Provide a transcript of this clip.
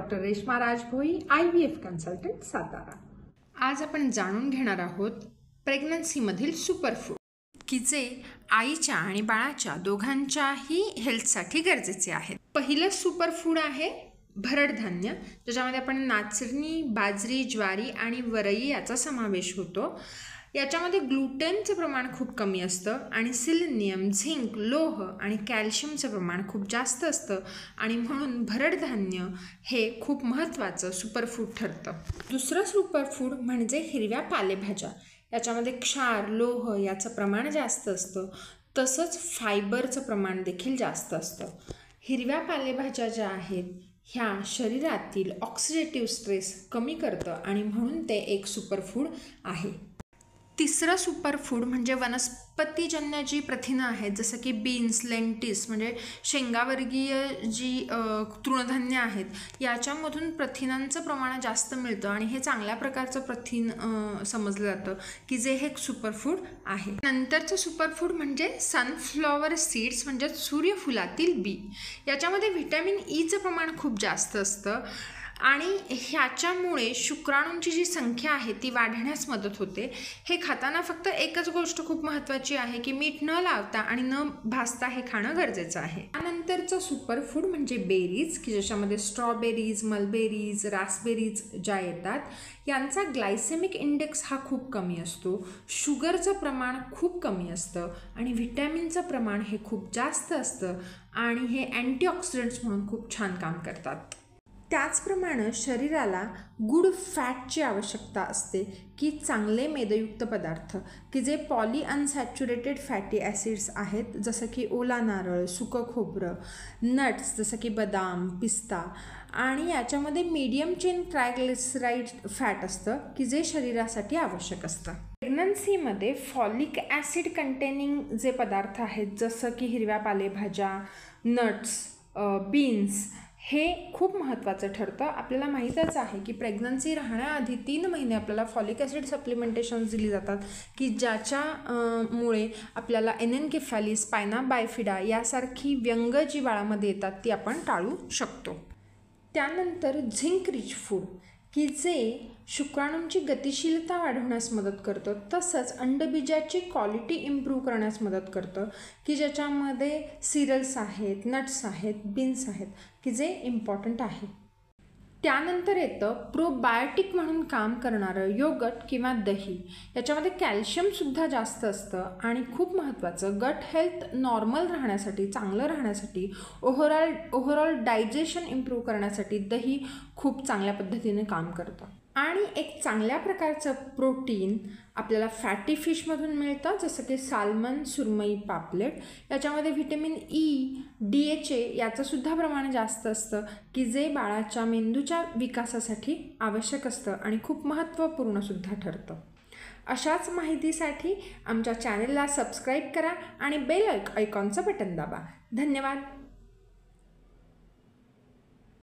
Doctor Reshma Rajbhoi, IVF consultant, Satara. आज आपण जाणून घेणार आहोत प्रेग्नन्सीमधील सुपरफूड, की जे आईच्या आणि बाळाच्या दोघांच्याही हेल्थसाठी गरजेचे आहेत। पहिलं सुपरफूड आहे भरडधान्य, ज्याच्यामध्ये आपण नाचणी, बाजरी, ज्वारी आणि वरई याचा समावेश होतो। याच्यामध्ये ग्लुटेनचे प्रमाण खूप कमी असतं आणि सिलिनियम, झिंक, लोह आणि कॅल्शियमचं प्रमाण खूप जास्त असतं आणि म्हणून भरडधान्य हे खूप महत्त्वाचं सुपरफूड ठरतं। दुसरं सुपरफूड म्हणजे हिरव्या पालेभाज्या। याच्यामध्ये क्षार, लोह याचं प्रमाण जास्त असतं, तसंच फायबरचं प्रमाण देखील जास्त असतं। हिरव्या पालेभाज्या ज्या आहेत ह्या शरीरातील ऑक्सिडेटिव्ह स्ट्रेस कमी करतं आणि म्हणून ते एक सुपरफूड आहे। तिसरं सुपरफूड म्हणजे वनस्पतीजन्य जी प्रथिनं आहेत, जसं की बीन्स, लेंटिल्स म्हणजे शेंगावर्गीय जी तृणधान्य आहेत, याच्यामधून प्रथिनांचं प्रमाण जास्त मिळतं आणि हे चांगल्या प्रकारचं प्रथिन समजलं जातं, की जे हे एक सुपरफूड आहे। नंतरचं सुपरफूड म्हणजे सनफ्लॉवर सीड्स म्हणजे सूर्यफुलातील बी। याच्यामध्ये व्हिटॅमिन ईचं प्रमाण खूप जास्त असतं आणि ह्याच्यामुळे शुक्राणूंची जी संख्या आहे ती वाढण्यास मदत होते। हे खाताना फक्त एकच गोष्ट खूप महत्त्वाची आहे, की मीठ न लावता आणि न भाजता हे खाणं गरजेचं आहे। त्यानंतरचं सुपरफूड म्हणजे बेरीज, की ज्याच्यामध्ये स्ट्रॉबेरीज, मलबेरीज, रास्पबेरीज ज्या येतात, यांचा ग्लायसेमिक इंडेक्स हा खूप कमी असतो, शुगरचं प्रमाण खूप कमी असतं आणि व्हिटॅमिनचं प्रमाण हे खूप जास्त असतं आणि हे अँटीऑक्सिडंट्स म्हणून खूप छान काम करतात। त्याचप्रमाणे शरीराला गुड फॅटची आवश्यकता असते, की चांगले मेदयुक्त पदार्थ, की जे पॉली अनसॅच्युरेटेड फॅटी ॲसिड्स आहेत, जसं की ओला नारळ, सुकं खोबरं, नट्स जसं की बदाम, पिस्ता आणि याच्यामध्ये मीडियम चेन ट्रायग्लिसराईड फॅट असतं, की जे शरीरासाठी आवश्यक असतं। प्रेग्नन्सीमध्ये फॉलिक ॲसिड कंटेनिंग जे पदार्थ आहेत, जसं की हिरव्या पालेभाज्या, नट्स, बीन्स हे खूप महत्त्वाचं ठरतं। आपल्याला माहीतच आहे की प्रेग्नन्सी राहण्याआधी 3 महिने आपल्याला फॉलिक ॲसिड सप्लिमेंटेशन्स दिली जातात, की ज्याच्यामुळे आपल्याला एनेनकेफॅली, स्पायना बायफिडा यासारखी व्यंग जी बाळामध्ये येतात ती आपण टाळू शकतो। त्यानंतर झिंक रिच फूड, की जे शुक्राणूंची गतिशीलता वाढवण्यास मदत करतं, तसंच अंडबीजाची क्वालिटी इम्प्रूव्ह करण्यास मदत करतं, की ज्याच्यामध्ये सिरल्स आहेत, नट्स आहेत, बीन्स आहेत, की जे इम्पॉर्टंट आहे। त्यानंतर येतं प्रोबायोटिक म्हणून काम करणारं योगर्ट किंवा दही। याच्यामध्ये कॅल्शियमसुद्धा जास्त असतं आणि खूप महत्त्वाचं गट हेल्थ नॉर्मल राहण्यासाठी, चांगलं राहण्यासाठी, ओव्हरऑल डायजेशन इम्प्रूव्ह करण्यासाठी दही खूप चांगल्या पद्धतीने काम करतं। आणि एक चांगल्या प्रकारचं प्रोटीन आपल्याला फॅटी फिशमधून मिळतं, जसं की साल्मन, सुरमई, पापलेट। याच्यामध्ये व्हिटॅमिन ई, DHA याचंसुद्धा प्रमाण जास्त असतं, की जे बाळाच्या मेंदूच्या विकासासाठी आवश्यक असतं आणि खूप महत्त्वपूर्णसुद्धा ठरतं। अशाच माहितीसाठी आमच्या चॅनलला सबस्क्राईब करा आणि बेल आयकॉनचं बटन दाबा। धन्यवाद।